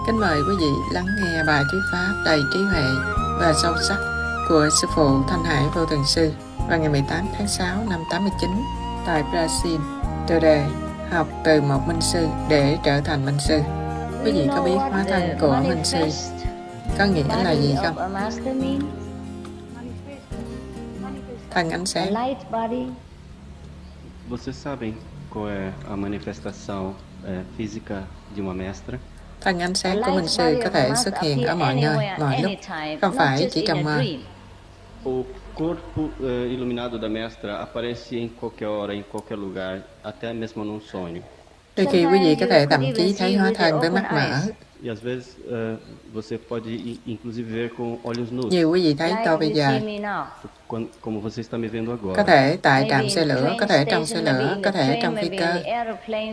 Kính mời quý vị lắng nghe bài thuyết pháp đầy trí huệ và sâu sắc của Sư Phụ Thanh Hải Vô Thường Sư vào ngày 18 tháng 6 năm 89 tại Brazil. Tựa đề học từ một minh sư để trở thành minh sư. Quý vị có biết hóa thân của minh sư có nghĩa là gì không? Thân ánh sáng. Vocês sabem qual é a manifestação física de uma mestra? Thân ánh sáng của minh sư có thể xuất hiện ở mọi nơi, mọi lúc, không phải chỉ trong mơ. O corpo iluminado da mestra aparece em qualquer hora, em qualquer lugar, até mesmo num sonho. Đôi khi quý vị có thể thậm chí thấy hóa thân với mắt mở. E às vezes você pode inclusive ver com olhos nus. Như quý vị thấy tôi bây giờ. Como você está me vendo agora. Có thể tại trạm xe lửa, có thể trong xe lửa, có thể trong phi cơ,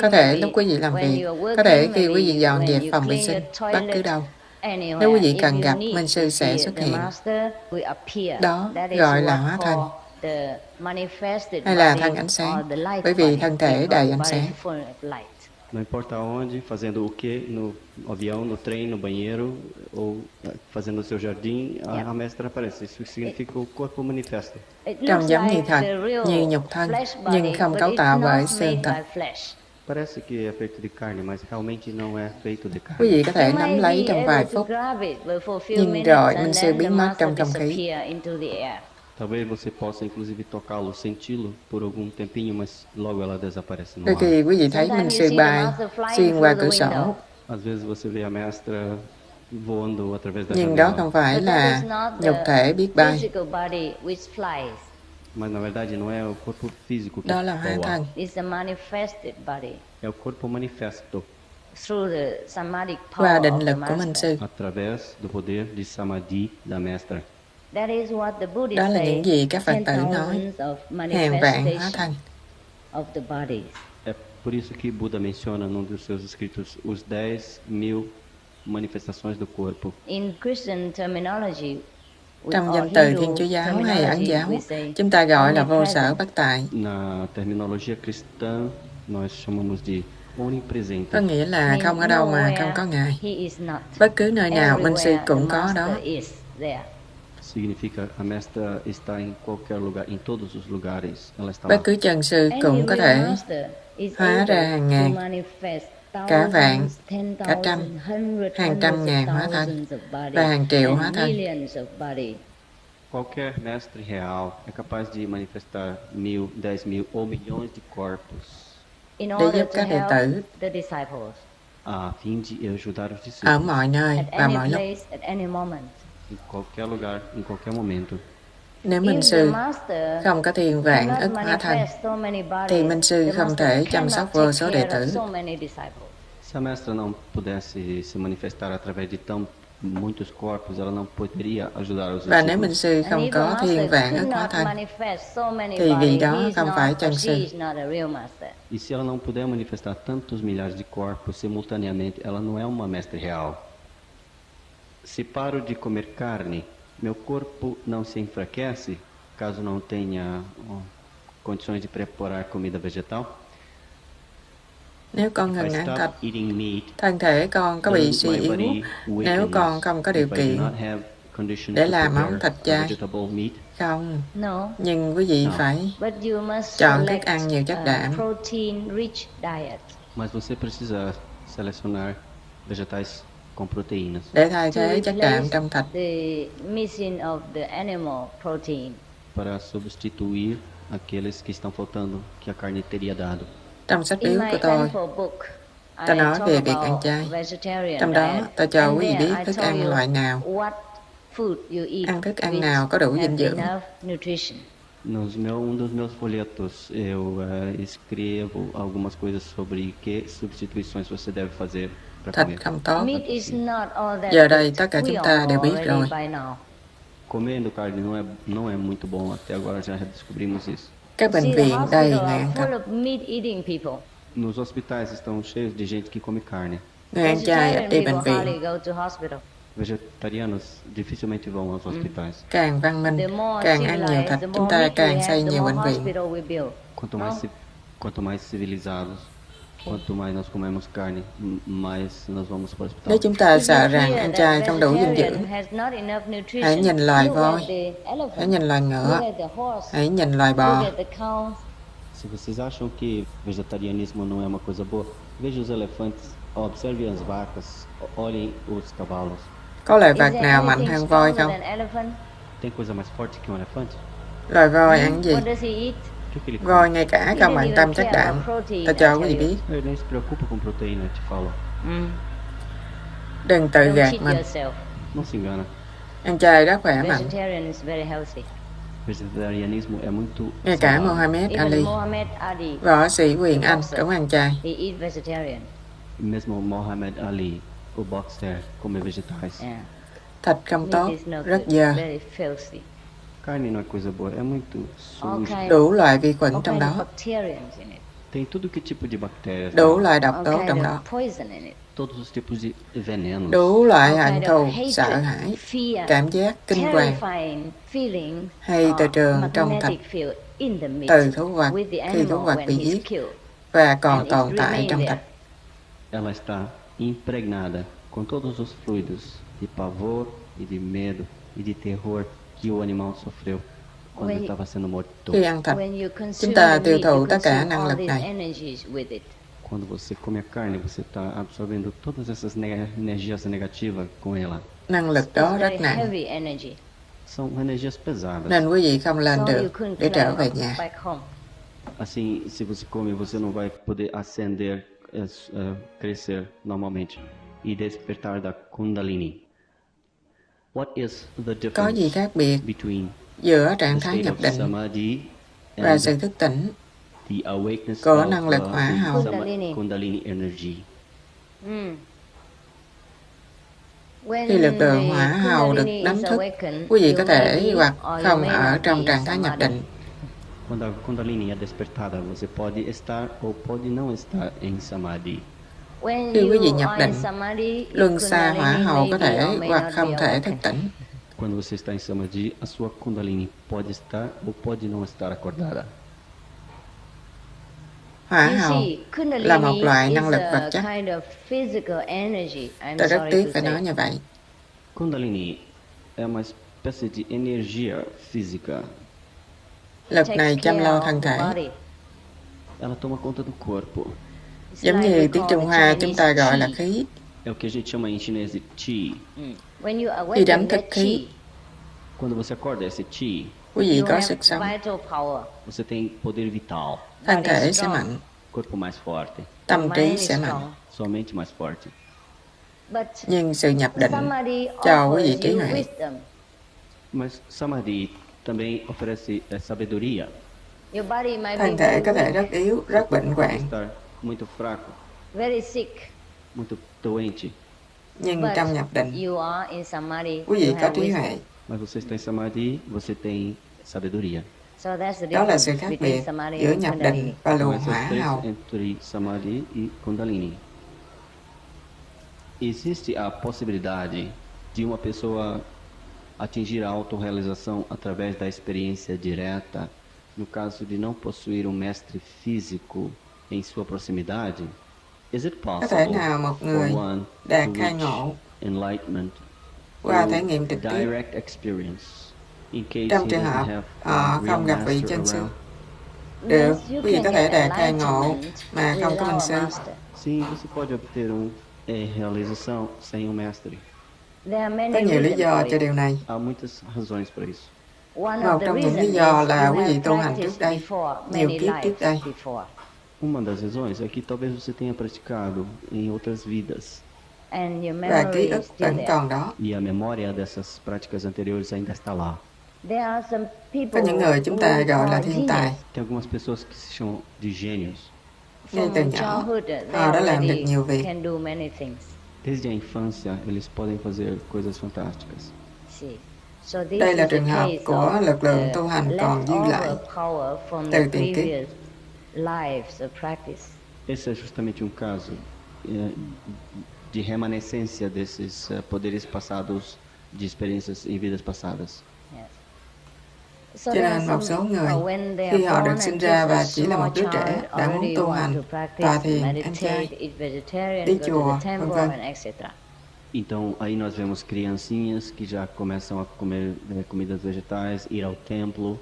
có thể lúc quý vị làm việc, có thể khi quý vị dọn dẹp phòng vệ sinh, bất cứ đâu. Nếu quý vị cần gặp, minh sư sẽ xuất hiện. Đó gọi là hóa thân, hay là thân ánh sáng, bởi vì thân thể đầy ánh sáng. Não importa onde, fazendo o quê, no avião, no trem, no banheiro ou fazendo o seu jardim, a mestra aparece. Isso significa o corpo manifesto. Trông giống như thật, như nhục thân, nhưng không cấu tạo bởi xương thịt. Parece que é feito de carne, mas realmente não é feito de carne. Quý vị có thể nắm lấy trong vài phút, nhưng rồi minh sư biến mất trong không khí. Talvez você possa inclusive tocá-lo, senti-lo por algum tempinho, mas logo ela desaparece no Đôi ar. khi quý vị thấy minh sư bay xuyên qua cửa sổ. Às vezes você vê a mestra voando através da Nhưng đó janela. không phải là nhục thể biết bay. Mas na verdade não é o corpo físico que Đó là hóa voa. thân. É o corpo manifesto Qua định lực của minh sư. através do poder de samadhi da mestra. Đó là những gì các Phật tử nói, hàng vạn hóa thân. É por isso que Buda menciona num dos seus escritos os 10.000 manifestações do corpo. Trong danh từ Thiên Chúa giáo hay Ấn giáo, chúng ta gọi là vô sở bất tại. Na terminologia cristã, nós chamamos de onipresente. Có nghĩa là không ở đâu mà không có Ngài. Bất cứ nơi nào, minh sư cũng có đó. Significa a mestra está em qualquer lugar, em todos os lugares. Ela está Bất lá. cứ chân sư cũng có thể hóa ra hàng ngàn, cả vạn, cả trăm, hàng trăm ngàn hóa thân và hàng triệu hóa thân. Qualquer mestre real é capaz de manifestar 1.000, 10.000 ou milhões de corpos Để giúp các đệ tử a fim de ajudar os ở discípulos mọi nơi và mọi lúc. em qualquer lugar, em qualquer momento. Nếu minh sư không có tiền vạn ức hóa thân, thì minh sư không thể chăm sóc vô số đệ tử. Se a mestra não pudesse se manifestar através de tão muitos corpos, ela não poderia ajudar os Và nếu minh discípulos. sư không có thiên vạn ức hóa thân, thì vì đó không phải chân sư. E se ela não puder manifestar tantos milhares de corpos simultaneamente, ela não é uma mestre real. Se paro de comer carne, meu corpo não se enfraquece caso não tenha condições de preparar comida vegetal? Nếu con ngừng If I ăn stop thịt, eating meat, thân thể con có bị does suy my yếu body nếu weakness con không có điều if I do kiện not have conditions để to làm món prepare thịt chay? vegetable meat? Không, nhưng quý vị phải chọn thức ăn nhiều chất đạm. Mas você precisa selecionar vegetais com proteínas. Để thay thế chất đạm trong thịt. Para substituir aqueles que estão faltando que a carne teria dado. Trong sách biếu của tôi nói về việc ăn chay. Trong đó, tôi cho quý vị biết thức ăn loại nào, ăn thức ăn nào có đủ dinh dưỡng. Um dos meus folhetos eu escrevo algumas coisas sobre que substituições você deve fazer para Thịt comer. không tốt. Giờ đây tất cả chúng ta đều biết rồi. Comendo carne não é muito bom, até agora já descobrimos isso. Các bệnh viện đầy người ăn thịt. Nos hospitais estão cheios de gente que come carne. Người ăn chay ít đi bệnh viện. Vegetarianos dificilmente vão aos hospitais. Càng văn minh, càng ăn nhiều thịt, chúng ta càng xây nhiều bệnh viện. Quanto mais civilizados, Quanto mais nós comemos carne, mais nós vamos para o hospital. Nếu chúng ta sợ rằng ăn chay không đủ dinh dưỡng, hãy nhìn loài voi, hãy nhìn loài ngựa, hãy nhìn loài bò. Se vocês acham que vegetarianismo não é uma coisa boa, veja os elefantes, observe as vacas, olhem os cavalos. Có loài vật nào mạnh hơn voi không? Tem coisa mais forte que um elefante? Loài voi ăn gì? O que que ele come? Voi ngay cả không bận tâm chất đạm. Ta cho quý vị biết. Ele nem se preocupa com proteína, eu te falo. Đừng tự gạt mình. Não se engana. Ăn chay rất khỏe mạnh. Vegetarianismo é muito Ngay cả saudável. Muhammad Ali, võ sĩ quyền Anh cũng ăn chay. Mesmo Muhammad Ali, o boxer, come vegetais. Thịt không tốt, rất dơ. Carne não é coisa boa, é muito suja. Đủ loại vi khuẩn trong đó, Tem tudo que tipo de bactérias. đủ loại độc tố trong đó, Todos os tipos de venenos. đủ loại hận thù, sợ hãi, cảm giác kinh hoàng hay từ trường trong thịt, từ thú vật khi thú vật bị giết và còn tồn tại trong thịt. Ela está impregnada com todos os fluidos de pavor e de medo e de terror que o animal sofreu quando estava sendo morto. Khi ăn thịt, chúng ta tiêu thụ tất cả năng lực này. Quando você come a carne, você está absorvendo todas essas energias negativas com ela. Năng lực đó rất nặng, São energias pesadas. nên quý vị không lên được để trở về nhà. Assim, se você come, você não vai poder ascender, crescer normalmente e despertar da Kundalini. What is the Có gì difference khác biệt between giữa the trạng thái state nhập of định Samadhi và and sự thức tỉnh the awakeness của of năng lực hỏa the hầu? Kundalini energy? Khi lực lượng hỏa hầu được đánh thức, quý vị có thể hoặc không ở trong trạng thái nhập định. Quando a Kundalini é despertada, você pode estar ou pode não estar em Samadhi. Khi quý vị nhập định, luân xa hỏa hầu có thể hoặc không thể thức tỉnh. Quando você está em Samadhi, a sua Kundalini pode estar ou pode não estar acordada. Hỏa hầu là một loại năng lực vật chất. Tôi rất tiếc phải nói như vậy. Kundalini é uma espécie de energia física. Lực này chăm lo thân thể. Ela toma conta do corpo. Giống như tiếng Trung Hoa chúng ta gọi là khí. É o que a gente chama em chinês de chi. Khi đánh thức khí, Quando você acorda esse chi, quý vị có sức sống, você tem poder vital, thân thể sẽ mạnh, corpo mais forte, tâm trí sẽ mạnh. sua mente mais forte. Nhưng sự nhập định cho quý vị trí huệ. Mas Samadhi também oferece sabedoria. Thân thể có thể rất yếu, rất bệnh Pode hoạn, estar muito fraco, muito doente, nhưng trong nhập định, quý vị có trí huệ. mas você está em Samadhi, você tem sabedoria. Đó là sự khác biệt giữa nhập định và Então, luồng essa hỏa é a diferença hầu. entre Samadhi e Kundalini. Existe a possibilidade de uma pessoa atingir a autorrealização através da experiência direta, no caso de não possuir um mestre físico em sua proximidade? Is it Có thể possible nào một for người one đạt to khai reach ngộ enlightenment qua through trải nghiệm trực tiếp direct experience in case trong he trường doesn't hợp have họ a real không gặp vị master chân sư? around? Được, quý vị có thể đạt khai ngộ mà không có minh sư. Sim, você pode obter realização sem um mestre. Có nhiều lý do cho điều này. Há muitas razões para isso. Một trong những lý do là quý vị tu hành trước đây, nhiều kiếp trước đây. Uma das razões é que talvez você tenha praticado em outras vidas Và ký ức vẫn còn đó. e a memória dessas práticas anteriores ainda está lá. Có những người chúng ta gọi là thiên tài. Tem algumas pessoas que se chamam de gênios. Ngay từ nhỏ, họ đã làm được nhiều việc. Desde a infância, eles podem fazer coisas fantásticas. Đây là trường hợp của lực lượng tu hành còn dư lại từ tiền kiếp. Esse é justamente um caso de remanescência desses poderes passados, de experiências em vidas passadas. Cho nên một số người, khi họ được sinh ra và chỉ là một đứa trẻ, đã muốn tu hành, tọa thiền, ăn chay, đi chùa, vân vân. Então, aí nós vemos criancinhas que já começam a comer comidas vegetais, ir ao templo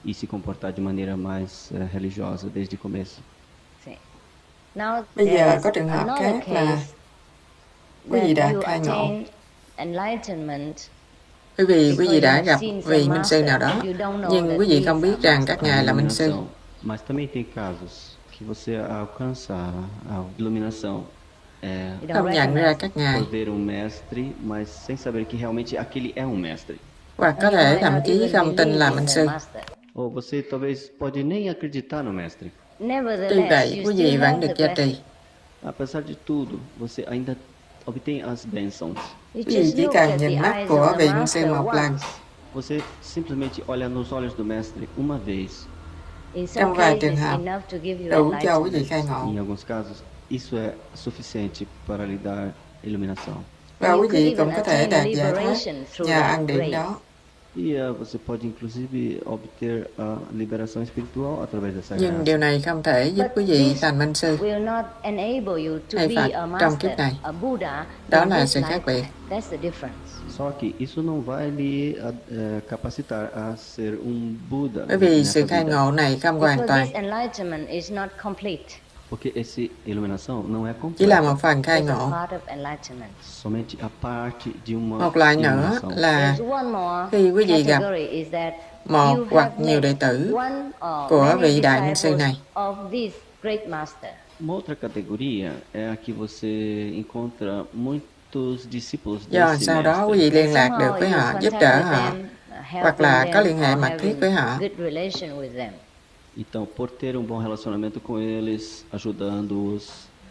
e se comportar de maneira mais religiosa desde o começo. Bây giờ có trường hợp khác là quý vị đã khai ngộ. Quý vị đã gặp vị minh sư nào đó, nhưng quý vị không biết rằng các ngài là minh sư. Mas também tem casos que você alcança a iluminação Không nhận ra các ngài, por ver mestre, mas sem saber que realmente aquele é mestre. hoặc có thể thậm chí không tin là minh sư. Ou você talvez pode nem acreditar no mestre. Tuy vậy, quý vị vẫn được gia trì. Apesar de tudo, você ainda obtém as bênçãos. Quý vị chỉ cần nhìn mắt của vị minh sư một lần. Você simplesmente olha nos olhos do mestre uma vez. Trong vài trường hợp, đủ cho quý vị khai ngộ. Em alguns casos, isso é suficiente para lhe dar iluminação. Và quý vị cũng có thể đạt giải thoát nhờ ân điển đó. E você pode inclusive obter a liberação espiritual através dessa Nhưng graça. điều này không thể giúp quý vị thành minh sư hay Phật trong kiếp này. Đó là sự khác biệt. Só que isso não vai lhe capacitar a ser Buda. Bởi vì nessa sự khai vida. ngộ này không hoàn toàn, Porque essa iluminação não é chỉ là completa. một phần khai ngộ. Somente a parte de uma Một loại nữa iluminação. là khi quý vị gặp một hoặc nhiều đệ tử của vị đại minh sư này. Uma outra categoria é a que você encontra muitos discípulos Do desse sau đó quý mestre. vị liên lạc được với họ, giúp đỡ họ, hoặc là có liên hệ mật thiết với họ. Então, por ter bom relacionamento com eles, ajudando-os,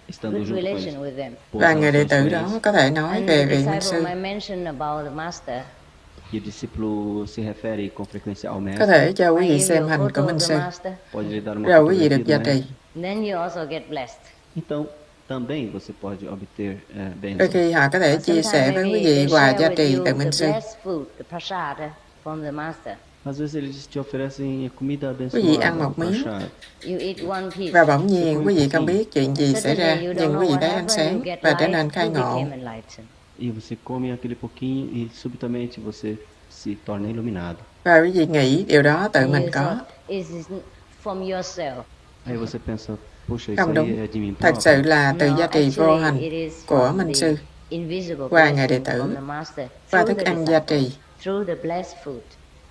estando junto com eles. Boas Và người đệ relações tử com đó eles. có thể nói về vị minh sư. E o discípulo se refere com frequência ao Có mestre. thể cho quý vị xem hình của minh sư, Pode lhe dar uma rồi quý vị fotografia được do gia mestre. trì. Então, também você pode obter Đôi bênçãos. khi họ có thể chia sẻ với quý vị quà gia trì từ minh sư. Às vezes eles te oferecem comida Quý vị ăn abençoada, một miếng prasad. và bỗng nhiên quý vị không biết chuyện gì xảy ra, nhưng quý vị thấy ánh sáng và trở nên khai ngộ. E você come aquele pouquinho e subitamente você se torna iluminado. Và quý vị nghĩ điều đó tự mình có. Aí você pensa, puxa, isso Không aí đúng, é de mim thật próprio. sự là từ gia trì vô hình của minh sư qua người đệ tử, qua thức ăn gia trì.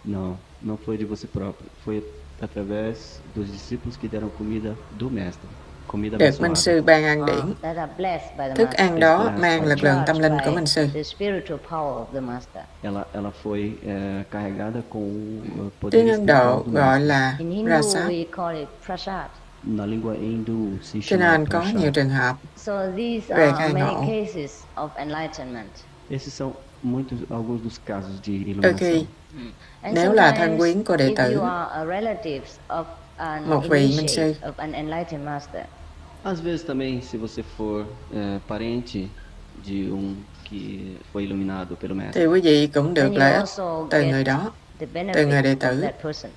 Não, não foi de você próprio. Foi através dos discípulos que deram comida do mestre. Comida Được minh abençoada. sư ban ăn điển. Thức ăn đó mang lực lượng tâm linh của minh sư. Ela foi carregada com o poder Tiếng Ấn Độ espiritual do gọi mestre. là Prasad, Na língua hindu se cho chama nên có prasad. nhiều trường hợp. Về khai ngộ. Esses são alguns dos casos de Đôi iluminação. khi, nếu là thân quyến của đệ tử, một vị minh sư, Às vezes também, se você for parente de que foi iluminado pelo mestre, thì quý vị cũng được lợi ích từ người đó, từ người đệ tử,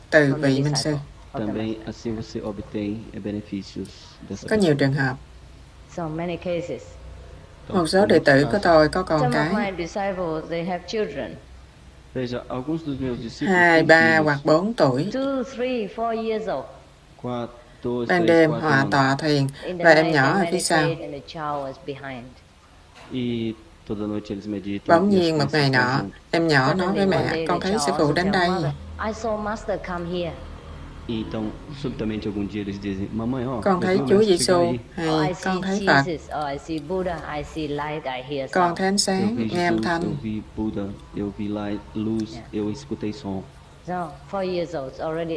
từ vị minh sư. também assim você obtém benefícios dessa Có nhiều trường hợp. Então, Một số đệ tử của tôi có con cái, Veja, alguns dos meus discípulos 2, têm 3 filhos, hoặc 4 tuổi, 4, 2, ban 3, đêm 4 hòa anos. tọa thiền và em nhỏ ở phía sau. E toda noite eles meditam. Bỗng e as nhiên một ngày crianças nọ, estão junto. em nhỏ nói với mẹ, con thấy sư phụ đến đây. E então, subitamente algum dia eles dizem, mamãe, ó, Con eu thấy vi o Chúa mestre Giêsu chegar aí. hay con thấy Phật, con thấy ánh Eu sáng, vi nghe âm Jesus, thanh. eu vi Buda, eu vi lá luz, eu escutei som.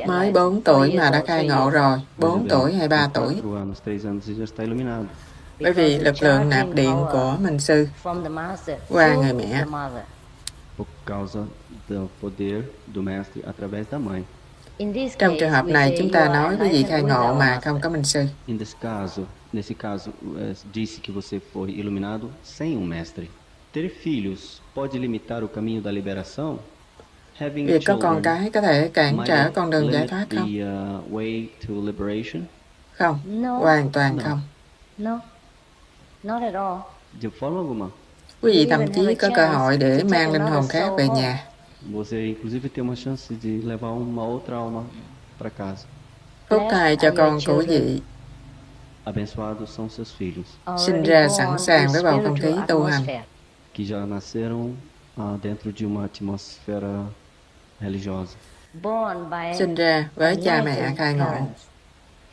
Mới 4 tuổi mà đã khai ngộ rồi, 4 tuổi hay 3 Com tuổi. 4 anos, 3 anos e já está iluminado. Bởi vì lực lượng nạp điện của minh sư qua người mẹ. Por causa do poder do mestre através da mãe. Trong trường hợp này, chúng ta nói quý vị khai ngộ mà không có minh sư. Nesse caso, disse que você foi iluminado sem mestre. Ter filhos pode limitar o caminho da liberação? Việc có con cái có thể cản trở con đường giải thoát không? Không, hoàn toàn không. De forma alguma. Quý vị thậm chí có cơ hội để mang linh hồn khác về nhà. Você inclusive tem uma chance de levar uma outra alma para casa. Phúc thai cho con của quý vị Abençoados são seus filhos, sinh ra sẵn sàng với bầu không khí tu hành, que já nasceram dentro de uma atmosfera religiosa. sinh ra với cha mẹ khai ngộ.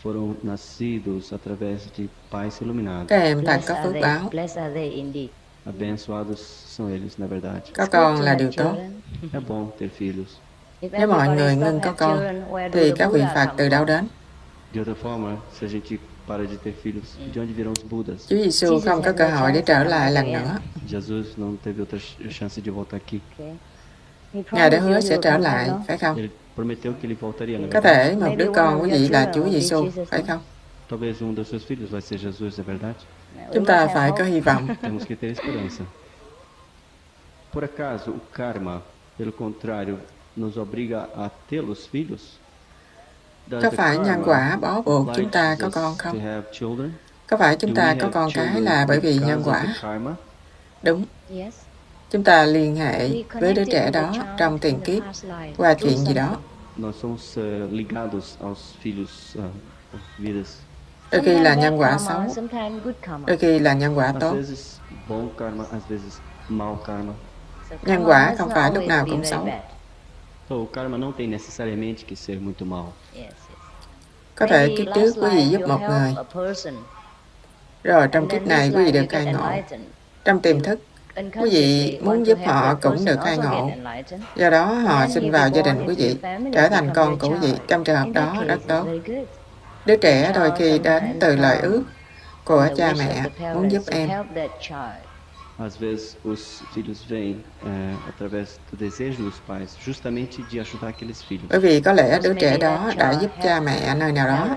Foram nascidos através de pais iluminados. Các em thật có phước báo. Abençoados são eles, na verdade. Có con là điều tốt. É bom ter filhos. Nếu mọi người ngưng có con, thì các vị Phật từ đâu đến? De outra forma, se a gente para de ter filhos, de onde virão os Budas? Chúa Giêsu không có cơ hội để trở lại lần nữa. Jesus não teve outra chance de voltar aqui. Ngài đã hứa sẽ trở lại, phải không? Ele prometeu que ele voltaria, na Có verdade. thể một đứa con quý vị là Chúa Giêsu, phải không? Talvez dos seus filhos vai ser Jesus, é verdade? Chúng ta phải có hy vọng. Temos que ter esperança. Por acaso, o karma, pelo contrário, nos obriga a ter os filhos? Does Có the phải nhân karma quả bó buộc chúng ta obliges có us con to không? have children? Có phải chúng Do ta we có have con cái children là bởi vì because nhân of quả? the karma? Đúng. Chúng ta liên hệ với đứa trẻ đó trong tiền kiếp qua chuyện gì đó. Nós somos ligados aos filhos, vidas. Đôi khi là nhân quả xấu, đôi khi là nhân quả Às tốt. vezes bom karma, às vezes mau karma. Nhân quả không phải lúc nào cũng xấu. Então, o karma não tem necessariamente que ser muito mau. Có thể kiếp trước quý vị giúp một người, rồi trong kiếp này quý vị được khai ngộ. Trong tiềm thức, quý vị muốn giúp họ cũng được khai ngộ. Do đó họ sinh vào gia đình quý vị, trở thành con của quý vị. Trong trường hợp đó rất tốt. Đứa trẻ đôi khi đến từ lời ước của cha mẹ muốn giúp em. Às vezes os filhos vêm através do desejo dos pais, justamente de ajudar aqueles filhos. Bởi vì có lẽ đứa trẻ đó đã giúp cha mẹ nơi nào đó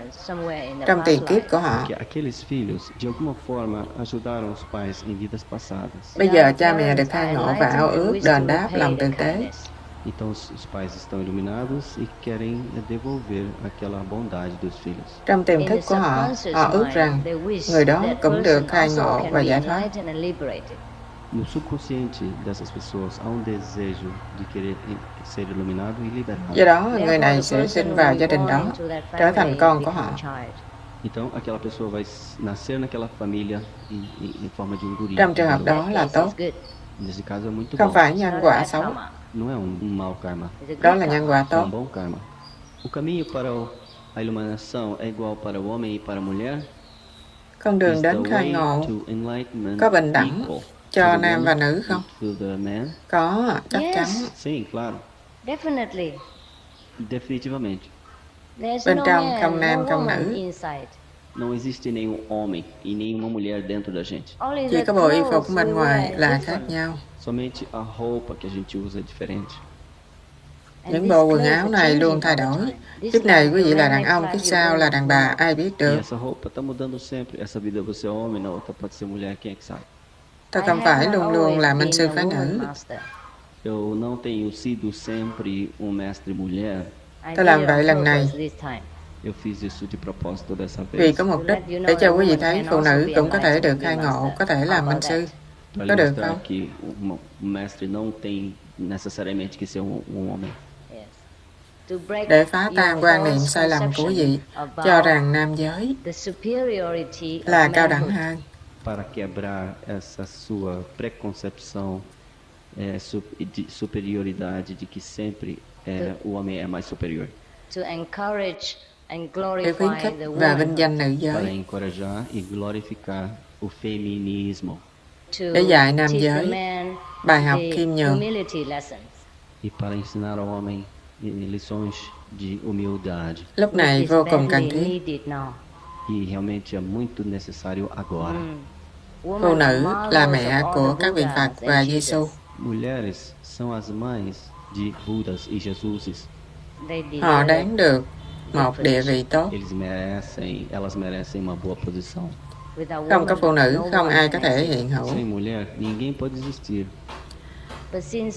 trong tiền kiếp của họ. Porque aqueles filhos, de alguma forma, ajudaram os pais em vidas passadas. Bây giờ cha mẹ được khai ngộ và ao ước đền đáp lòng tử tế. Então os pais estão iluminados e querem devolver aquela bondade dos filhos. Trong tiềm thức của họ, họ ước rằng người đó cũng được khai ngộ và giải thoát. No subconsciente dessas pessoas há desejo de querer ser iluminado e liberado. Do đó, người này sẽ sinh vào gia đình đó, trở thành con của họ. Então aquela pessoa vai nascer naquela família em forma de guri. Trong trường hợp đó là tốt, Nesse caso é muito không bom. phải nhân quả xấu, Não é mau karma. đó là nhân quả É tốt. bom karma. O caminho para a iluminação é igual para o homem e para a mulher? Con Is đường the đến khai way ngộ to enlightenment có bình đẳng equal cho to the nam và woman nữ không? and to the man? Có, chắc chắn. Sim, claro. Definitivamente. Bên trong không nam không nữ, Não existe nenhum homem e nenhuma mulher dentro da gente. chỉ có bộ y phục bên ngoài là khác nhau. Somente a roupa que a gente usa é diferente. Những bộ quần áo này luôn thay đổi. Kiếp này quý vị là đàn ông, kiếp sau là đàn bà, ai biết E được. essa roupa está mudando sempre. Essa vida você é homem, na outra pode ser mulher, quem é que sabe? Tôi không phải luôn luôn là minh sư phái nữ. Eu não tenho sido sempre mestre mulher. Tôi làm vậy lần này Eu fiz isso de propósito dessa vì vez. có mục đích để cho quý vị thấy phụ nữ cũng có thể được khai ngộ, có thể làm minh sư. Para Có được mostrar không? que mestre não tem necessariamente que ser homem. Để phá tan quan niệm sai lầm của quý vị cho rằng nam giới là cao đẳng hơn. Para quebrar essa sua preconcepção de superioridade de que sempre o homem é mais superior. Để khuyến khích và vinh danh nữ Para giới. encorajar e glorificar o feminismo. Để dạy nam giới bài học khiêm nhường. E para ensinar ao homem lições de humildade. Lúc này vô cùng cần thiết. E realmente é muito necessário agora. Phụ nữ là mẹ của các vị Phật và Giêsu. Mulheres são as mães de Budas e Jesuses. Họ đáng được một địa vị tốt. Elas merecem uma boa posição. Không có phụ nữ, không ai có thể hiện hữu. Sem mulher, ninguém pode existir.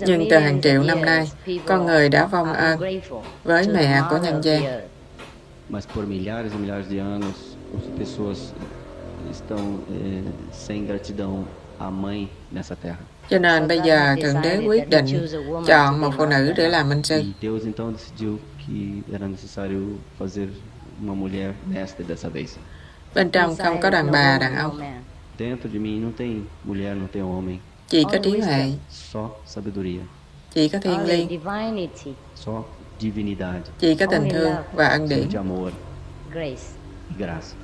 Nhưng từ hàng triệu năm nay, con người đã vong ơn với mẹ của nhân gian. Mas por milhares e milhares de anos, as pessoas estão sem gratidão à mãe nessa terra. Cho nên bây giờ Thượng Đế quyết định chọn một phụ nữ để làm minh sư. E Deus então decidiu que era necessário fazer uma mulher mestre dessa vez. Bên trong không có đàn bà, đàn ông. Dentro de mim não tem mulher, não tem homem. Chỉ có trí huệ, Só sabedoria, chỉ có thiên liêng, só divinidade, chỉ có tình thương và ân điển. de amor e graça.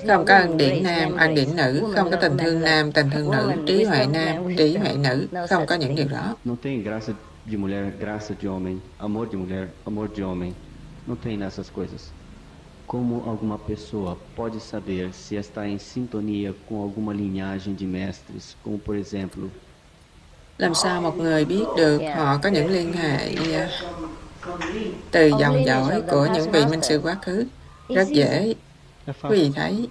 Không có ân điển nam, ân điển nữ, không có tình thương nam, tình thương nữ, trí huệ nam, trí huệ nữ, không có những điều đó. Não tem graça de mulher, graça de homem, amor de mulher, amor de homem. Não tem nessas coisas. Como alguma pessoa pode saber se está em sintonia com alguma linhagem de mestres, como por exemplo, Làm sao một người biết được họ có những liên hệ từ dòng dõi của những vị minh sư quá khứ? Rất dễ. é Quý vị fácil. thấy,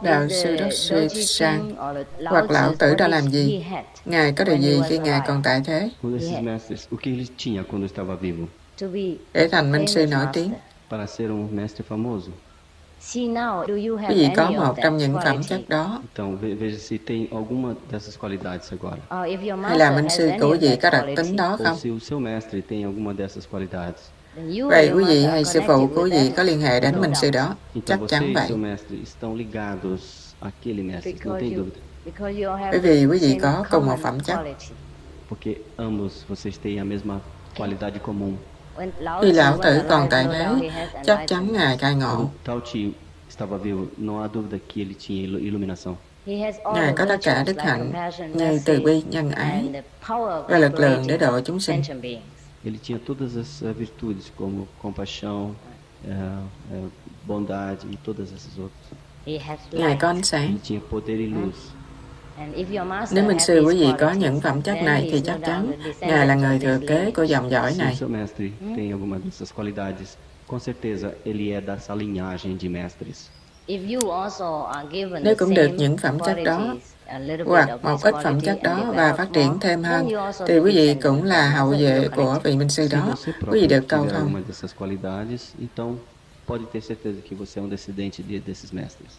đạo sư Đốc Sang hoặc lão tử đã làm gì? Ngài có điều gì khi Ngài còn tại thế? Um desses mestres, o que ele tinha quando estava vivo? Để thành minh sư nổi tiếng. Para ser um mestre famoso. Quý vị có một trong những phẩm chất đó. Então, veja se tem alguma dessas qualidades agora. Hay là minh sư của quý vị có đặc tính đó Ou không? se o seu mestre tem alguma dessas qualidades. Vậy quý vị hay sư phụ của quý vị có liên hệ đến minh sư đó? Chắc Então, você chắn e vậy. seu mestre estão ligados àquele mestre, não tem dúvida. Bởi vì quý vị có cùng một phẩm chất. Porque ambos vocês têm a mesma qualidade comum. Khi lão tử còn tại thế, chắc chắn Ngài khai ngộ. Quando Tao Te estava vivo, não há dúvida que ele tinha iluminação. Ngài có tất cả đức hạnh như từ bi, nhân ái và lực lượng để độ chúng sinh. Ele tinha todas as virtudes como compaixão, bondade e todas essas outras. Ngài có ánh sáng. Ele tinha poder e luz. Nếu minh sư quý vị có những phẩm chất này thì chắc chắn Ngài là người thừa kế của dòng dõi Se o này. seu mestre tem alguma dessas qualidades, com certeza ele é dessa linhagem de mestres. Nếu cũng được những phẩm chất đó hoặc một ít phẩm chất đó và phát triển thêm hơn thì quý vị cũng là hậu duệ của vị minh sư Se đó. você Quý vị próprio được cầu tiver thông. alguma dessas qualidades, então pode ter certeza que você é um descendente desses mestres.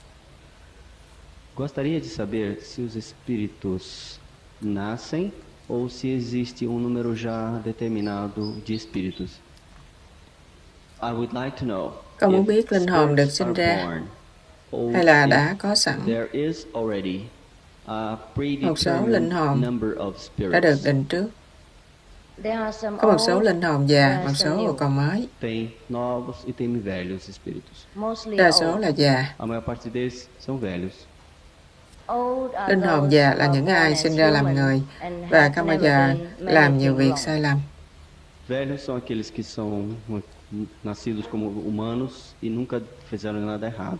Gostaria de saber se os espíritos nascem ou se existe um número já determinado de espíritos. I would like to know Con muốn if biết linh hồn được sinh spirits ra are born, or hay là if đã có sẵn. there is already a Một số linh predetermined hồn number of đã được spirits. định trước. Có một số linh hồn già, một số còn mới. Tem novos e tem velhos espíritos. Đa số là già. A maior parte deles são velhos. Linh hồn già là những ai sinh ra làm người và không bao giờ làm nhiều việc sai lầm. Velhos são aqueles que são nascidos como humanos e nunca fizeram nada errado.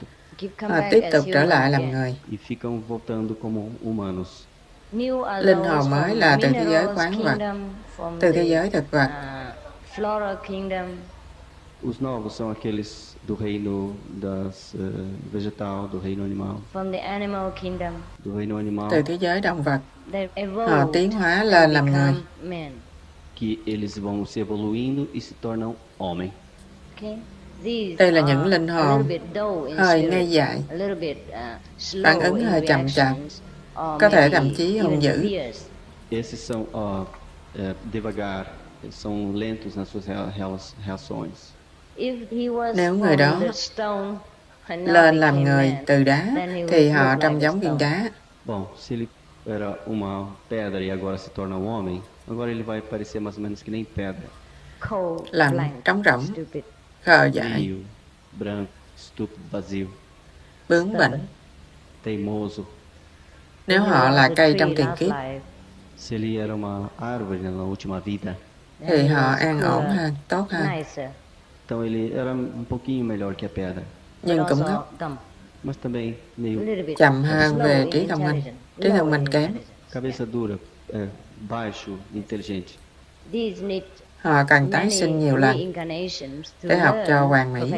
Họ tiếp tục trở lại làm người. E ficam voltando como humanos. Linh hồn mới là từ thế giới khoáng vật, từ thế giới thực vật. Os novos são aqueles do reino vegetal, do reino animal. Do reino animal, Từ thế giới động vật. Họ tiến hóa lên làm người. que eles vão se evoluindo e se tornam homem. Đây là những linh hồn hơi ngây dại, phản ứng hơi chậm chạp, có thể thậm chí hung dữ. Esses são devagar, são lentos nas suas reações. Nếu người đó lên làm người từ đá thì họ trông giống viên đá. Bom, se ele era uma pedra e agora se torna um homem, agora ele vai parecer mais ou menos que nem pedra. Lạnh, trống rỗng, khờ dại, Frio, branco, estúpido, vazio, bướng bỉnh. teimoso. Nếu họ là cây trong tiền kiếp Se ele era uma árvore na última vida, thì họ an ổn hơn, tốt hơn. então ele era um pouquinho melhor que a pedra, Nhưng cũng ngốc, mas também meio chậm hơn về trí thông minh kém. cabeça dura, baixo, inteligente. Họ cần tái sinh nhiều lần để học cho hoàn mỹ.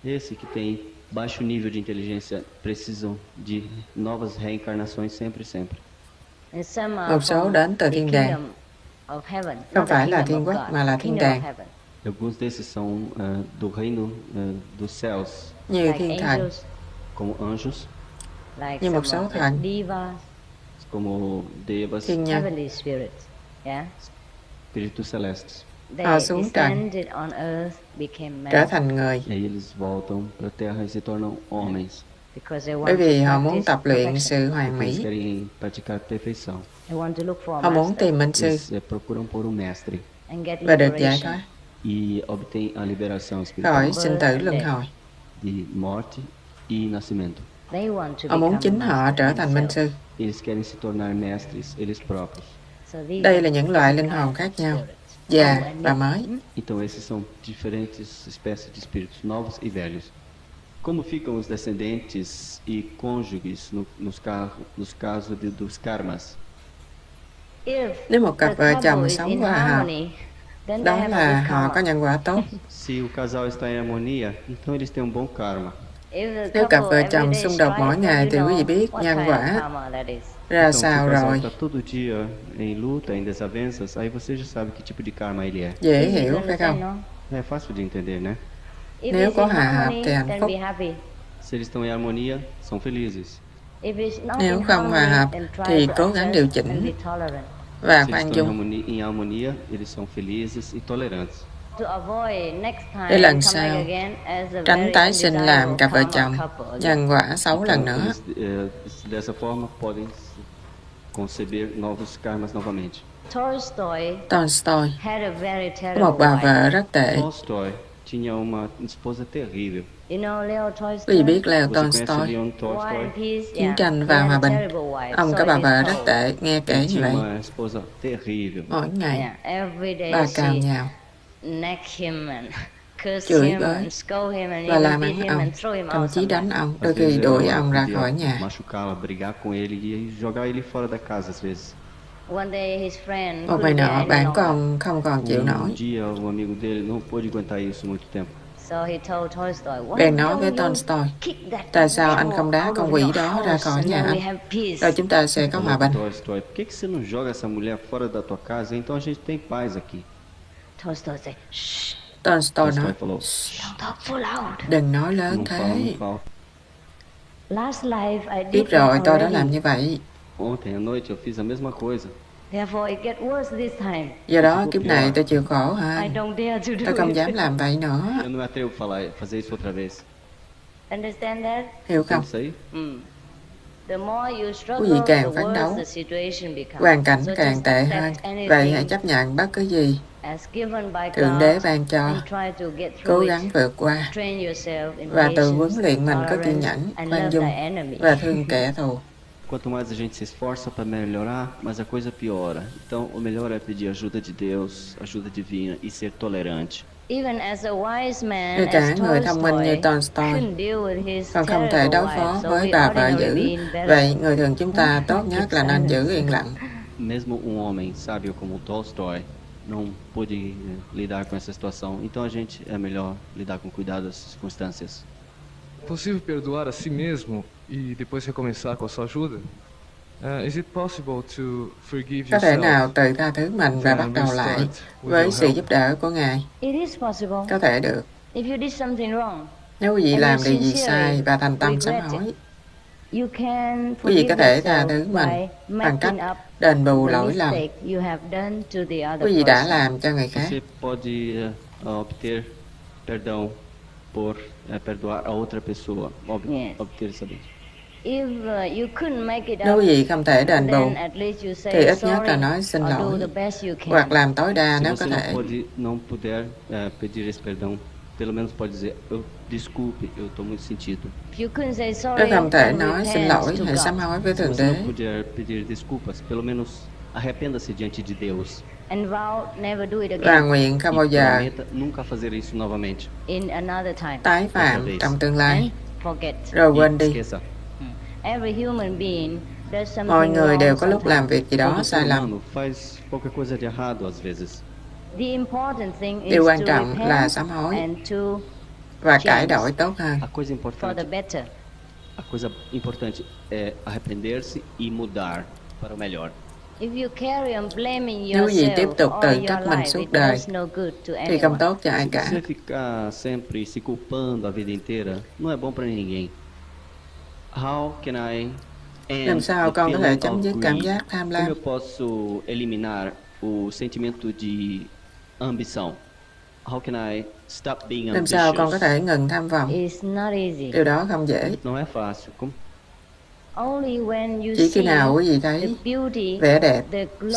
Esse que tem baixo nível de inteligência precisam de novas reencarnações sempre, sempre. Một số đến từ thiên đàng, không phải là thiên quốc mà là thiên đàng, Alguns desses são do reino dos céus, như thiên thần, como anjos, như một số thần, como devas, thiên nhân. espíritos celestes. Họ xuống trần, trở thành người, E aí eles voltam para a Terra e se tornam homens. bởi vì họ muốn tập luyện sự hoàn Porque eles mỹ. querem praticar perfeição. Họ muốn tìm minh sư Eles procuram por um mestre và được giải thoát e obtêm a liberação khỏi espiritual sinh tử luân hồi. de morte e nascimento. Họ muốn chính họ trở thành minh sư. Eles querem se tornar mestres eles próprios. Đây là những loại linh hồn khác nhau, già và mới. Então esses são diferentes espécies de espíritos, novos e velhos. Como ficam os descendentes e cônjuges nos casos dos karmas? Nếu một cặp vợ chồng sống hòa hợp, đó là họ có nhân quả tốt. Se o casal está em harmonia, então eles têm um bom karma. Nếu cặp vợ chồng xung đột mỗi ngày thì quý vị biết nhân quả ra Então, se sao o casal rồi. está todo dia em luta, em desavenças, aí você já sabe que tipo de karma ele é. Dễ hiểu phải không? É fácil de entender, né? Nếu có hòa hợp thì hạnh phúc. Se eles estão em harmonia, são felizes. Nếu không hòa hợp thì cố gắng điều chỉnh và Se eles khoan estão dung. em harmonia, eles são felizes e tolerantes. Để lần sau tránh tái sinh làm cặp vợ chồng nhân quả xấu lần Então, nữa. eles, dessa forma podem conceber novos karmas novamente. Tolstoy có một bà vợ rất tệ. Tolstói tinha uma esposa terrível. Quý vị biết Leo Você conhece Tolstoy, Leon Tolstói? Chiến tranh và hòa bình. Ông có bà vợ rất tệ, nghe kể Ele như tinha vậy. uma esposa terrível. Mỗi ngày bà cào nhào, chửi bới và làm ăn ông, thậm chí đánh ông, đôi Às khi vezes đuổi ela ông ra podia khỏi nhà. machucá-la, brigar com ele e jogar ele fora da casa às vezes. Một ngày nọ, bạn của ông không còn chịu nổi, dia, um amigo dele não pôde aguentar isso muito tempo. bèn nói với Tolstoy, tại sao anh không đá con quỷ đó ra khỏi nhà anh, rồi chúng ta sẽ có hòa bình. Tolstói, por que você não joga essa mulher fora da tua casa? Então a gente tem paz aqui. Tolstoy Tolstói nói, falou, đừng nói lớn não fala thế. muito alto. Biết rồi, tôi đã làm như vậy. Ontem à noite eu fiz a mesma coisa. Do đó kiếp này tôi chịu khổ hơn. Tôi không dám làm vậy nữa. Eu não me atrevo a fazer isso outra vez. Hiểu không? Isso aí? Quý vị càng phấn đấu, hoàn cảnh càng tệ hơn. Vậy hãy chấp nhận bất cứ gì Thượng Đế ban cho, cố gắng vượt qua và tự huấn luyện mình có kiên nhẫn, khoan dung và thương kẻ thù. Quanto mais a gente se esforça para melhorar, mais a coisa piora. Então, o melhor é pedir ajuda de Deus, ajuda divina e ser tolerante. Ngay cả người thông minh như Tolstoy còn không thể đối phó với bà vợ dữ. Vậy người thường chúng ta tốt nhất là nên giữ yên lặng. Mesmo homem sábio como Tolstói não pôde lidar com essa situação, então a gente é melhor lidar com cuidado das circunstâncias. Possível perdoar a si mesmo e depois recomeçar com a sua ajuda? Is it possible to forgive Có thể nào yourself? tự tha thứ mình và bắt đầu lại với sự giúp đỡ của Ngài? Có thể được. Nếu quý vị làm điều gì sai và thành tâm sám hối, quý vị có thể tha thứ mình bằng cách đền bù lỗi lầm quý vị đã làm cho người khác. Você pode obter perdão por perdoar a outra pessoa, obter essa bênção. Nếu quý vị không thể đền bù, thì ít nhất là nói xin lỗi, hoặc làm tối đa Se nếu você có thể. não puder pedir esse perdão, pelo menos pode dizer, desculpe, eu estou muito sentido. Nếu không thể nói xin lỗi, hãy sám hối với Se Thượng você Đế não puder pedir desculpas, pelo menos arrependa-se diante de Deus. và nguyện không bao E giờ prometa nunca fazer isso novamente. tái phạm trong tương lai, rồi quên đi. Esqueça. Mọi người đều có lúc làm việc gì đó Todo sai ser lầm. humano faz qualquer coisa de errado às vezes. Điều quan trọng là sám hối và cải đổi tốt hơn. A coisa importante é arrepender-se e mudar. para o melhor. Nếu quý vị tiếp tục tự trách mình suốt đời, thì không tốt cho ai Se cả. você ficar sempre se culpando a vida inteira, não é bom para ninguém. How can I Làm end sao the con có thể feeling chấm of dứt cảm greed? giác tham Como lam? eu posso eliminar o sentimento de ambição? How can I stop being Làm sao con có ambitious? thể ngừng tham vọng? Điều đó không dễ. Não é fácil. Como? Chỉ khi nào quý vị thấy vẻ đẹp,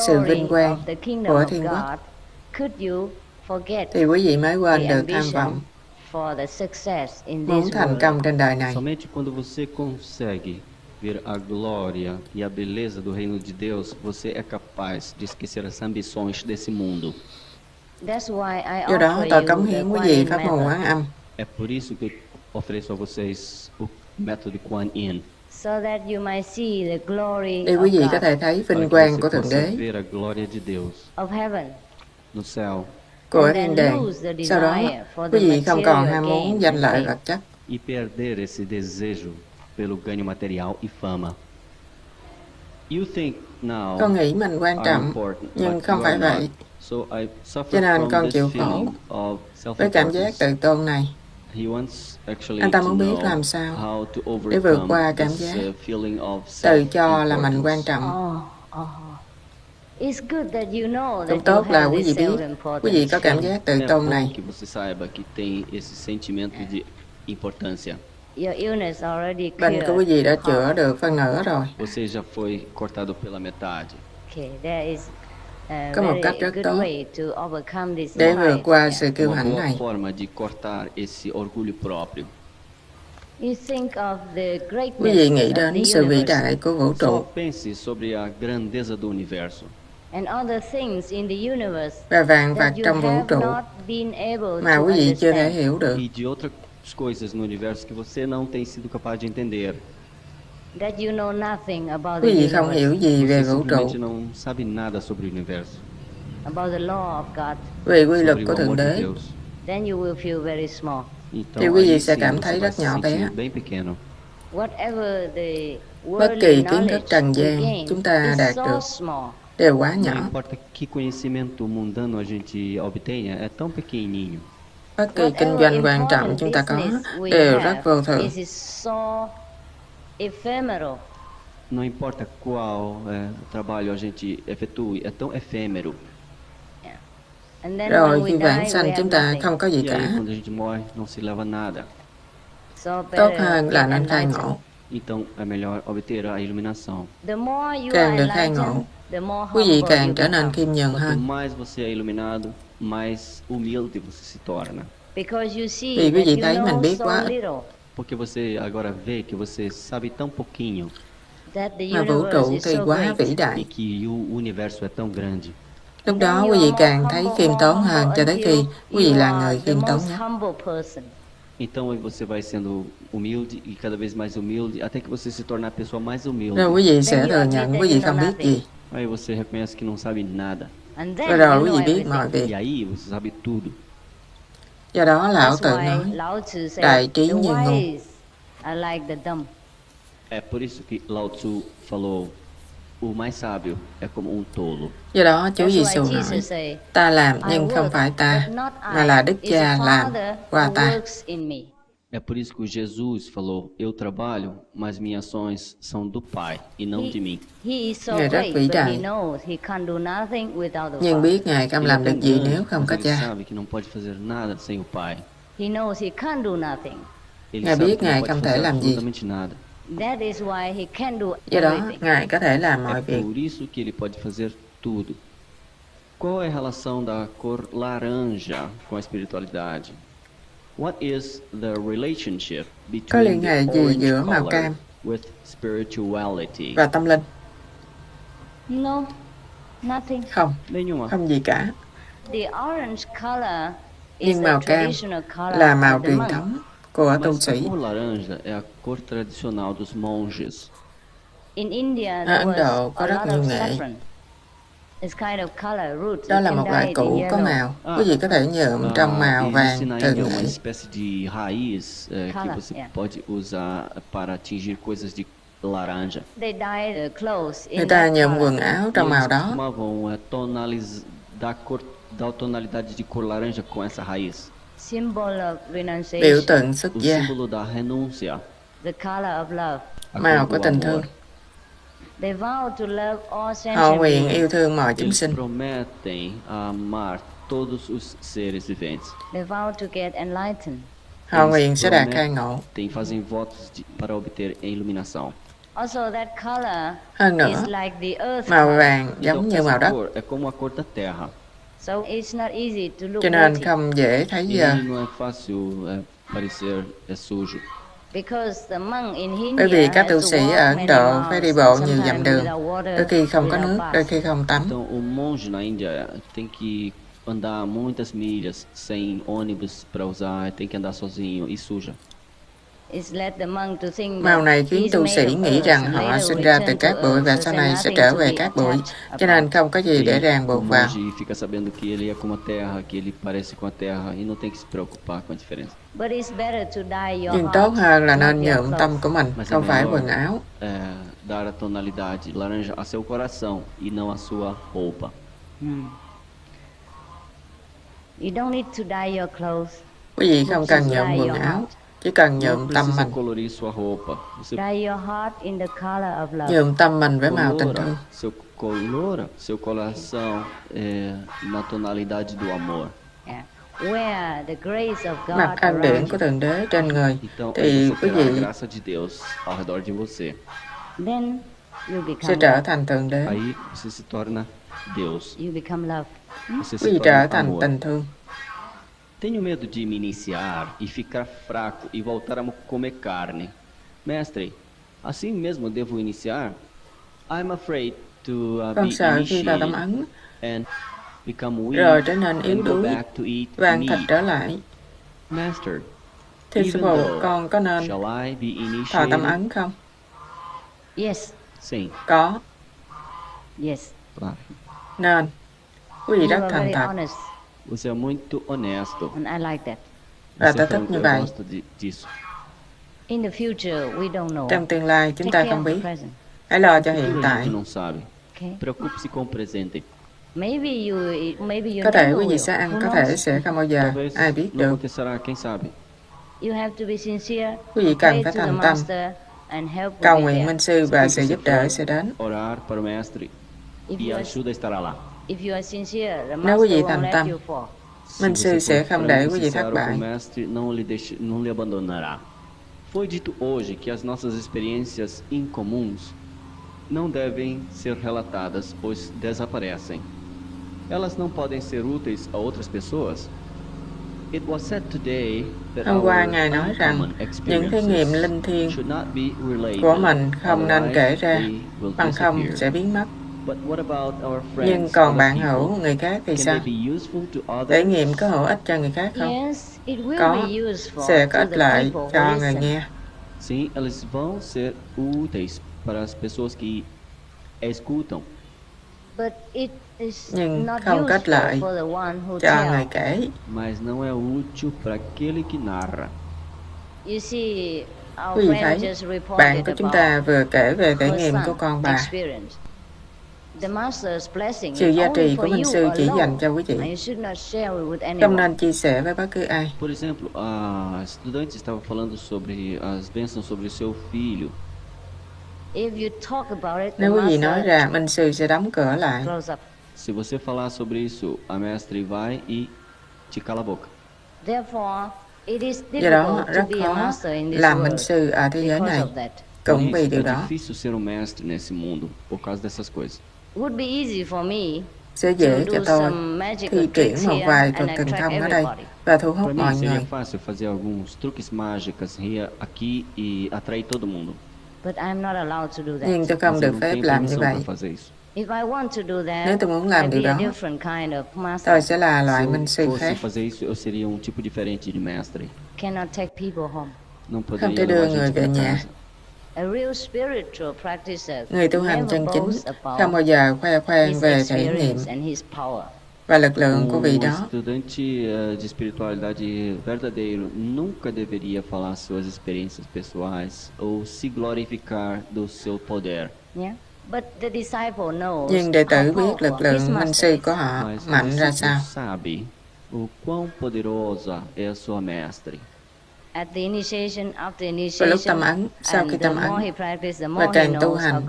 sự vinh quang của thiên quốc, thì quý vị mới quên được tham vọng, muốn thành công trên đời này. Somente quando você consegue ver a glória e a beleza do reino de Deus, você é capaz de esquecer as ambições desse mundo. Do đó tôi cống hiến quý vị pháp môn Quán Âm, É por isso que eu ofereço a vocês o método Kuan Yin. để quý vị có thể thấy Para vinh que quang você của Thượng possa Đế, ver a glória de Deus no céu của thiên đàng. Sau đó, quý vị không còn ham muốn danh lợi vật chất, e perder esse desejo pelo ganho material e fama. You think now con nghĩ mình quan are trọng, important, nhưng but không you phải are not. vậy. So I suffer Cho nên from con this chịu khổ feeling of với cảm giác self-importance. tự tôn này. He wants actually Anh ta to muốn biết know làm sao how to để vượt overcome qua cảm this giác feeling of tự cho là mình quan self-importance. trọng. Cũng tốt là quý vị biết quý vị có cảm giác tự É tôn bom này. que você saiba que tem esse sentimento de importância. Bệnh của quý vị đã chữa được phân nửa rồi. Você já foi cortado pela metade. Có một cách rất tốt để vượt qua sự kiêu Uma hãnh boa này. forma de cortar esse orgulho próprio. Quý vị nghĩ đến sự vĩ đại của vũ Só trụ pense sobre a grandeza do universo và vạn vật trong vũ trụ mà quý vị chưa thể hiểu được. e de outras coisas no universo que você não tem sido capaz de entender. Quý vị không hiểu gì về Você vũ trụ, simplesmente não sabe nada sobre o universo, về quy luật sobre của o Thượng amor de Đế, Deus. thì Então quý vị aí sẽ sim cảm você thấy vai rất se nhỏ bé. sentir bem pequeno. Bất kỳ kiến thức trần gian chúng ta đạt được đều quá Não nhỏ. importa que conhecimento mundano a gente obtenha, é tão pequenininho. Bất kỳ kinh doanh quan trọng chúng ta có đều rất vô thường. Não importa qual trabalho a gente efetue, é tão efêmero. Rồi khi vãng sanh chúng ta không có gì E aí, cả. quando a gente morre, não se leva nada. Tốt hơn là nên khai ngộ. Então, é melhor obter a iluminação. Càng được khai ngộ, quý vị càng trở nên khiêm nhường Quanto hơn. mais você é iluminado, mais humilde você se torna. Vì quý vị thấy mình biết quá ít, Porque você agora vê que você sabe tão pouquinho mà vũ trụ thì quá vĩ e đại. que o universo é tão grande. Lúc đó quý vị càng thấy khiêm tốn hơn cho tới khi quý vị là người khiêm tốn nhất. Então aí você vai sendo humilde e cada vez mais humilde até que você se tornar a pessoa mais humilde. Rồi quý vị sẽ thừa nhận quý vị không biết gì. Aí você reconhece que não sabe nada. Rồi quý vị biết mọi việc. E aí você sabe tudo. Do đó Lão Tử nói, đại trí như ngu. É por isso que Lao Tzu falou, o mais sábio é como um tolo. Do đó Chúa Giêsu nói, ta làm nhưng không phải ta, mà là Đức Cha làm qua ta. É por isso que Jesus falou, eu trabalho, mas minhas ações são do Pai e não de mim. Ngài rất vĩ đại, nhưng biết Ngài không làm được gì nếu không có Ele Cha. sabe que não pode fazer nada sem o Pai. Ele Ngài sabe biết que não Ngài pode không thể fazer làm gì. absolutamente nada. Do đó Ngài có thể làm É mọi việc. por isso que ele pode fazer tudo. Qual é a relação da cor laranja com a espiritualidade? What is the relationship Có between liên the hệ gì orange giữa màu color cam with spirituality? và tâm linh? Không, Nenhuma. không gì cả. Nhưng màu cam là màu truyền thống của tu Mas a sĩ. cor laranja é a cor tradicional dos monges. Ở Ấn Độ có rất nhiều nghệ. Đó là một loại củ có màu. Quý vị có thể nhuộm trong màu vàng existe na từ Índia uma nghệ. espécie de raiz que você pode usar para atingir coisas de laranja. Người ta nhuộm quần áo trong màu đó. Costumavam dar tonalidade de cor laranja com essa raiz. Biểu tượng xuất O gia, símbolo da renúncia. A màu cor của do tình amor. thương. Họ nguyện yêu thương mọi chúng Eles sinh. prometem amar todos os seres viventes. Họ nguyện sẽ đạt khai ngộ. Fazem votos para obter iluminação. Hơn nữa, màu vàng giống như màu đất, cor é como a cor da terra. cho nên không dễ thấy E dơ. não é fácil parecer sujo. Bởi vì các tu sĩ ở Ấn Độ phải đi bộ nhiều dặm đường, đôi khi không có nước, đôi khi không tắm. Então, o monge na Índia tem que andar muitas milhas sem ônibus para usar, tem que andar sozinho e suja. Màu này khiến tu sĩ nghĩ rằng họ sinh ra từ cát bụi và sau này sẽ trở về cát bụi, cho nên không có gì để ràng O buộc vào. monge fica sabendo que ele é como a terra, que ele parece com a terra e não tem que se preocupar com a diferença. Nhưng tốt hơn là nên nhuộm tâm của mình, không phải quần áo. Dar a tonalidade laranja a seu coração e não a sua roupa. Quý vị không cần nhuộm quần áo, chỉ cần Não nhuộm tâm precisa mình. colorir sua roupa. Você Nhuộm tâm mình với màu tình thương. colora seu coração na tonalidade do amor. Mặc ân điển của Thượng Đế trên người, Então, thì você quý terá a vị graça de Deus ao redor de você. sẽ trở thành Thượng Đế. Aí você se torna Deus. Você Quý se vị trở torna thành amor. tình thương. Tenho medo de me iniciar e ficar fraco e voltar a comer carne. Mestre, assim mesmo devo iniciar? I'm afraid to Con be sợ khi vào tâm initiated ấn, and become rồi weak trở nên yếu and go đuối, back to eat và ăn thịt meat. trở lại. Master, Thưa sư even phụ, though, con có nên shall I be thọ tâm initiated? ấn không? Sim, Có, claro. nên. Quý vị rất thành thật, Você é muito honesto. và Você ta é thích muito, như eu vậy. gosto disso. Trong tương lai chúng ta không biết. Hãy lo cho hiện Futuro a tại. gente não sabe. Preocupe-se com o presente. Có thể quý vị sẽ ăn, có thể sẽ không bao giờ. Talvez Ai biết não được. acontecerá, quem sabe? Quý vị cần phải thành tâm, cầu nguyện minh sư và sự giúp đỡ sẽ đến. Orar para o mestre e a ajuda estará lá. Nếu quý vị thành tâm, Se minh sư você sẽ for không để franco quý vị thất sincero, o bại. mestre não lhe abandonará. Foi dito hoje que as nossas experiências incomuns não devem ser relatadas, pois desaparecem. Elas não podem ser úteis a outras pessoas. It was said today that Hôm qua our Ngài nói rằng uncommon những thí nghiệm experiences linh thiêng should not be related, của mình không nên kể otherwise ra, they will bằng không disappear. sẽ biến mất. But what about our friends, Nhưng còn other bạn people? hữu, người khác thì Can sao? they be useful to others? Trải nghiệm có hữu ích cho người khác không? Có, sẽ có ích lợi cho người nghe. Sim, elas vão ser úteis para as pessoas que escutam. Nhưng không có ích lợi cho người kể. Mas não é útil para aquele que narra. Quý vị thấy, bạn của chúng ta vừa kể về trải nghiệm của con bà. Sự gia trì của minh sư chỉ dành cho quý vị, không nên chia sẻ với bất cứ ai. Por exemplo, a estudante estava falando sobre as bênçãos sobre o seu filho. Nếu quý vị nói ra, minh sư sẽ đóng cửa lại. Se você falar sobre isso, a mestre vai e te cala a boca. Do đó, rất khó làm minh sư ở thế giới này, Por cũng vì isso điều é đó. difícil ser um mestre nesse mundo por causa dessas coisas. Sẽ dễ cho tôi thi triển một vài thuật thần thông ở đây và thu hút Para mọi mim người. seria fácil fazer alguns truques mágicos aqui e atrair todo mundo. Nhưng tôi không Mas eu được não phép tenho làm như permissão vậy. para fazer isso. Nếu tôi muốn làm điều đó, tôi sẽ là Se loại eu minh sư fosse khác, fazer isso, eu seria um tipo diferente de mestre. Não không poderia thể đưa levar người gente về para nhà. casa. Người tu hành chân chính không bao giờ khoe khoang về thể nghiệm và lực lượng của vị đó. Estudante de espiritualidade verdadeiro nunca deveria falar suas experiências pessoais ou se glorificar do seu poder. Nhưng đệ tử biết lực lượng minh sư của họ Mas mạnh o ra discípulo sao. sabe o quão poderosa é a sua mestre. Vào lúc tâm ấn, sau khi tâm ấn, và càng tu hành,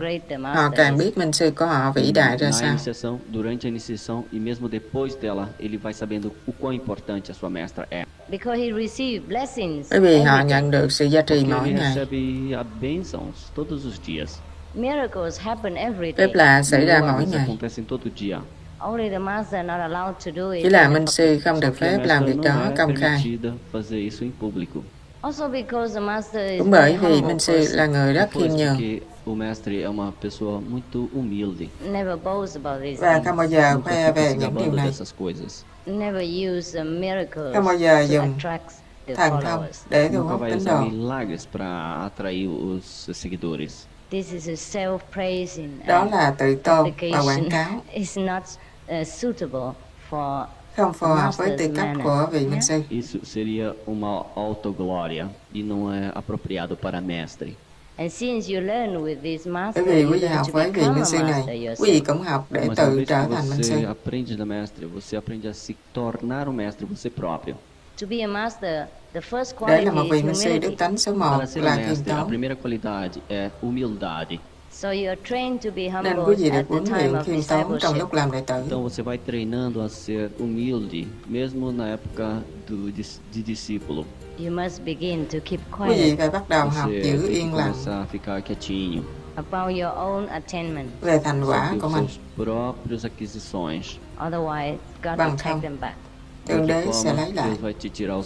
họ càng biết minh sư của họ vĩ đại ra Na sao. iniciação, durante a iniciação e mesmo depois dela, ele vai sabendo o quão importante a sua mestra é. Bởi vì họ nhận được sự gia trì Porque mỗi ele ngày. recebe bênçãos todos os dias. Phép lạ xảy ra mỗi Milagres ngày. acontecem todo dia. Chỉ là minh sư không Só được que a phép làm mestra việc não đó é công khai. permitida fazer isso em público. Cũng bởi vì minh sư là người rất khiêm Depois nhường porque o mestre é uma pessoa muito humilde. và không bao giờ Nunca khoe fica về se những điều gabando này. dessas coisas. Không bao giờ dùng thần thông để thu Nunca hút vai tín usar đồ. milagres para atrair os seguidores. Đó là tự tôn và quảng cáo, không phù hợp với tư cách của vị minh sư. Isso seria uma autoglória e não é apropriado para mestre. Bởi vì quý vị học với vị minh sư này, quý vị cũng học để Mas uma tự vez trở que thành minh sư. você aprende da mestre, você aprende a se tornar um mestre você próprio. Để là một vị minh sư, đức tánh số 1 Para ser là um khiêm mestre, a tốn. primeira qualidade é humildade. Nên quý vị được huấn luyện khiêm tốn trong lúc làm đệ tử. Então você vai treinando a ser humilde, mesmo na época de discípulo. Quý vị phải bắt đầu học Você giữ tem yên que lặng começar a ficar quietinho về thành quả sobre của os mình. seus próprios aquisições. Bằng không, Thượng De Đế que sẽ forma lấy lại. Deus vai te tirar os